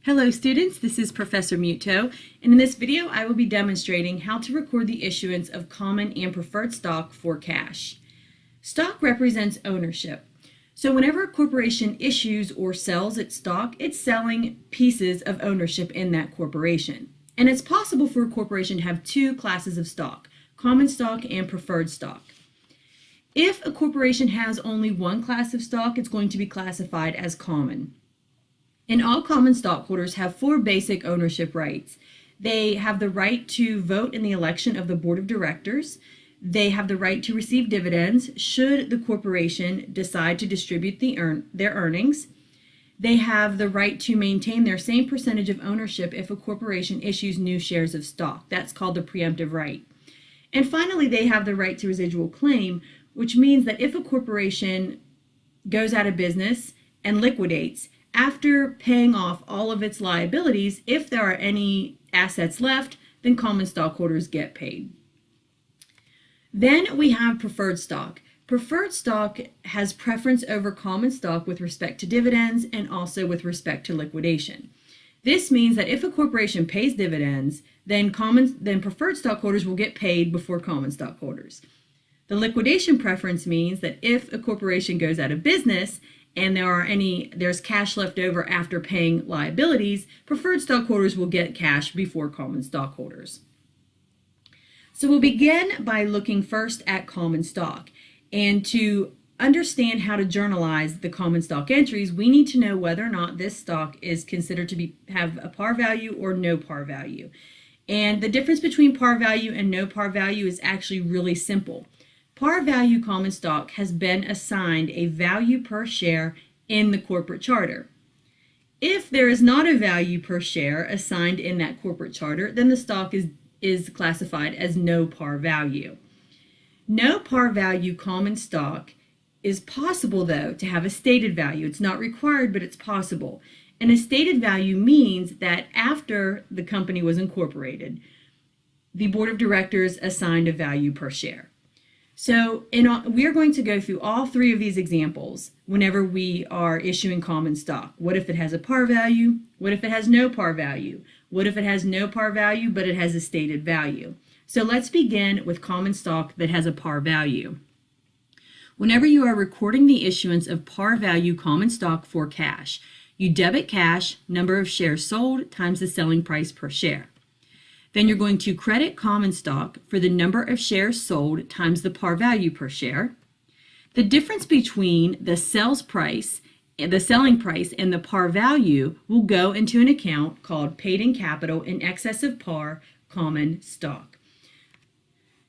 Hello students, this is Professor Muto, and in this video I will be demonstrating how to record the issuance of common and preferred stock for cash. Stock represents ownership. So whenever a corporation issues or sells its stock, it's selling pieces of ownership in that corporation. And it's possible for a corporation to have two classes of stock, common stock and preferred stock. If a corporation has only one class of stock, it's going to be classified as common. And all common stockholders have four basic ownership rights. They have the right to vote in the election of the board of directors. They have the right to receive dividends should the corporation decide to distribute their earnings. They have the right to maintain their same percentage of ownership if a corporation issues new shares of stock. That's called the preemptive right. And finally, they have the right to residual claim, which means that if a corporation goes out of business and liquidates, after paying off all of its liabilities, if there are any assets left, then common stockholders get paid. Then we have preferred stock. Preferred stock has preference over common stock with respect to dividends and also with respect to liquidation. This means that if a corporation pays dividends, then preferred stockholders will get paid before common stockholders. The liquidation preference means that if a corporation goes out of business and there's cash left over after paying liabilities, preferred stockholders will get cash before common stockholders. So we'll begin by looking first at common stock. And to understand how to journalize the common stock entries, we need to know whether or not this stock is considered to have a par value or no par value. And the difference between par value and no par value is actually really simple. Par value common stock has been assigned a value per share in the corporate charter. If there is not a value per share assigned in that corporate charter, then the stock is classified as no par value. No par value common stock is possible, though, to have a stated value. It's not required, but it's possible. And a stated value means that after the company was incorporated, the board of directors assigned a value per share. So we are going to go through all three of these examples whenever we are issuing common stock. What if it has a par value? What if it has no par value? What if it has no par value but it has a stated value? So let's begin with common stock that has a par value. Whenever you are recording the issuance of par value common stock for cash, you debit cash, number of shares sold, times the selling price per share. Then you're going to credit common stock for the number of shares sold times the par value per share. The difference between the selling price and the par value will go into an account called paid in capital in excess of par common stock.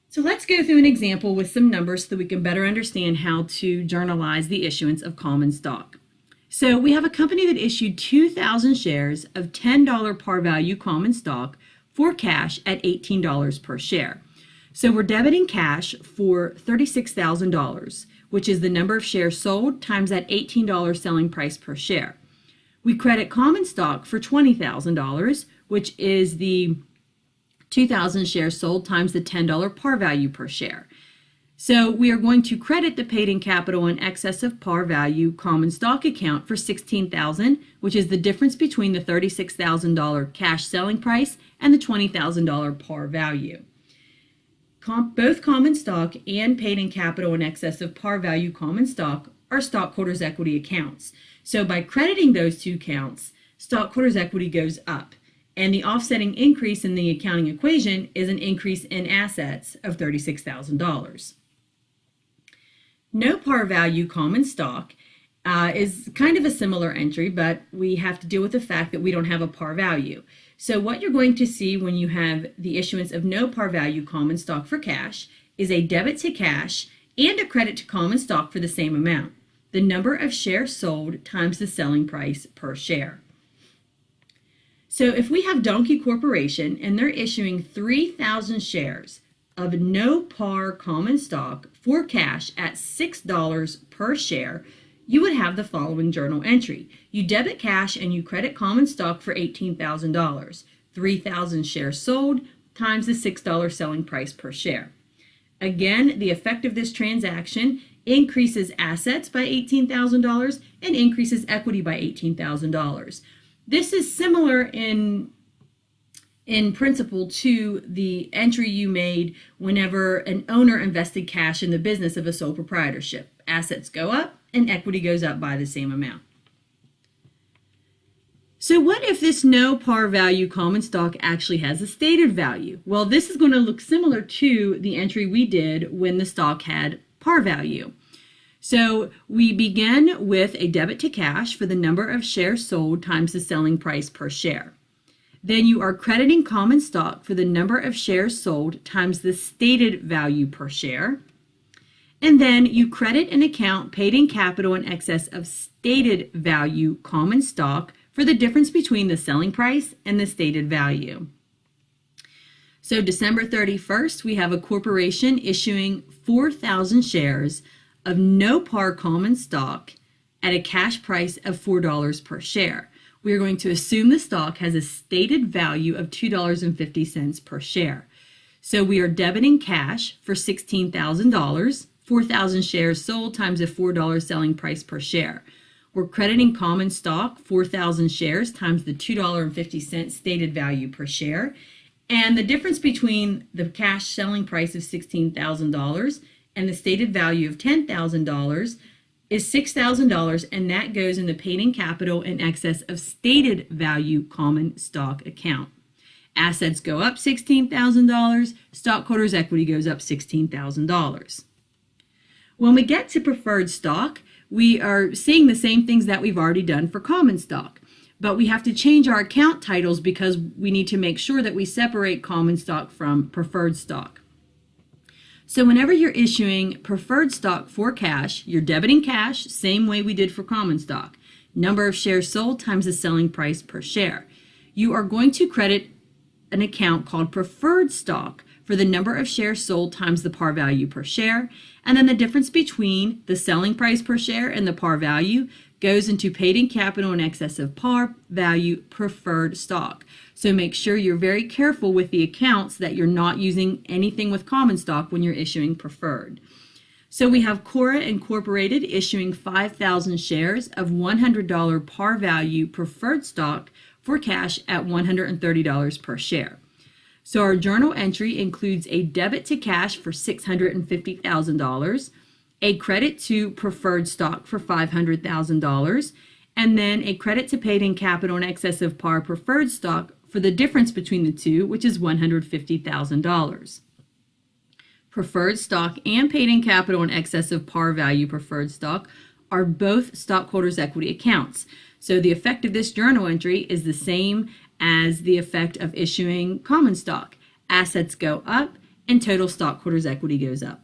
So let's go through an example with some numbers so that we can better understand how to journalize the issuance of common stock. So we have a company that issued 2,000 shares of $10 par value common stock for cash at $18 per share. So we're debiting cash for $36,000, which is the number of shares sold times that $18 selling price per share. We credit common stock for $20,000, which is the 2,000 shares sold times the $10 par value per share. So we are going to credit the paid in capital in excess of par value common stock account for $16,000, which is the difference between the $36,000 cash selling price and the $20,000 par value. Both common stock and paid in capital in excess of par value common stock are stockholders' equity accounts. So by crediting those two accounts, stockholders' equity goes up. And the offsetting increase in the accounting equation is an increase in assets of $36,000. No par value common stock is kind of a similar entry, but we have to deal with the fact that we don't have a par value. So what you're going to see when you have the issuance of no par value common stock for cash is a debit to cash and a credit to common stock for the same amount. The number of shares sold times the selling price per share. So if we have Donkey Corporation and they're issuing 3,000 shares of no par common stock for cash at $6 per share, you would have the following journal entry. You debit cash and you credit common stock for $18,000. 3,000 shares sold times the $6 selling price per share. Again, the effect of this transaction increases assets by $18,000 and increases equity by $18,000. This is similar in principle to the entry you made whenever an owner invested cash in the business of a sole proprietorship. Assets go up and equity goes up by the same amount. So what if this no par value common stock actually has a stated value? Well, this is going to look similar to the entry we did when the stock had par value. So we begin with a debit to cash for the number of shares sold times the selling price per share. Then you are crediting common stock for the number of shares sold times the stated value per share. And then you credit an account paid in capital in excess of stated value common stock for the difference between the selling price and the stated value. So December 31st, we have a corporation issuing 4,000 shares of no par common stock at a cash price of $4 per share. We are going to assume the stock has a stated value of $2.50 per share. So we are debiting cash for $16,000, 4,000 shares sold times a $4 selling price per share. We're crediting common stock, 4,000 shares times the $2.50 stated value per share. And the difference between the cash selling price of $16,000 and the stated value of $10,000 is $6,000, and that goes in the paid in capital in excess of stated value common stock account. Assets go up $16,000, stockholders' equity goes up $16,000. When we get to preferred stock, we are seeing the same things that we've already done for common stock, but we have to change our account titles because we need to make sure that we separate common stock from preferred stock. So whenever you're issuing preferred stock for cash, you're debiting cash, same way we did for common stock. Number of shares sold times the selling price per share. You are going to credit an account called preferred stock for the number of shares sold times the par value per share, and then the difference between the selling price per share and the par value goes into paid in capital in excess of par value preferred stock. So make sure you're very careful with the accounts that you're not using anything with common stock when you're issuing preferred. So we have Cora Incorporated issuing 5,000 shares of $100 par value preferred stock for cash at $130 per share. So our journal entry includes a debit to cash for $650,000, a credit to preferred stock for $500,000, and then a credit to paid in capital in excess of par preferred stock for the difference between the two, which is $150,000. Preferred stock and paid in capital in excess of par value preferred stock are both stockholders' equity accounts. So the effect of this journal entry is the same as the effect of issuing common stock. Assets go up and total stockholders' equity goes up.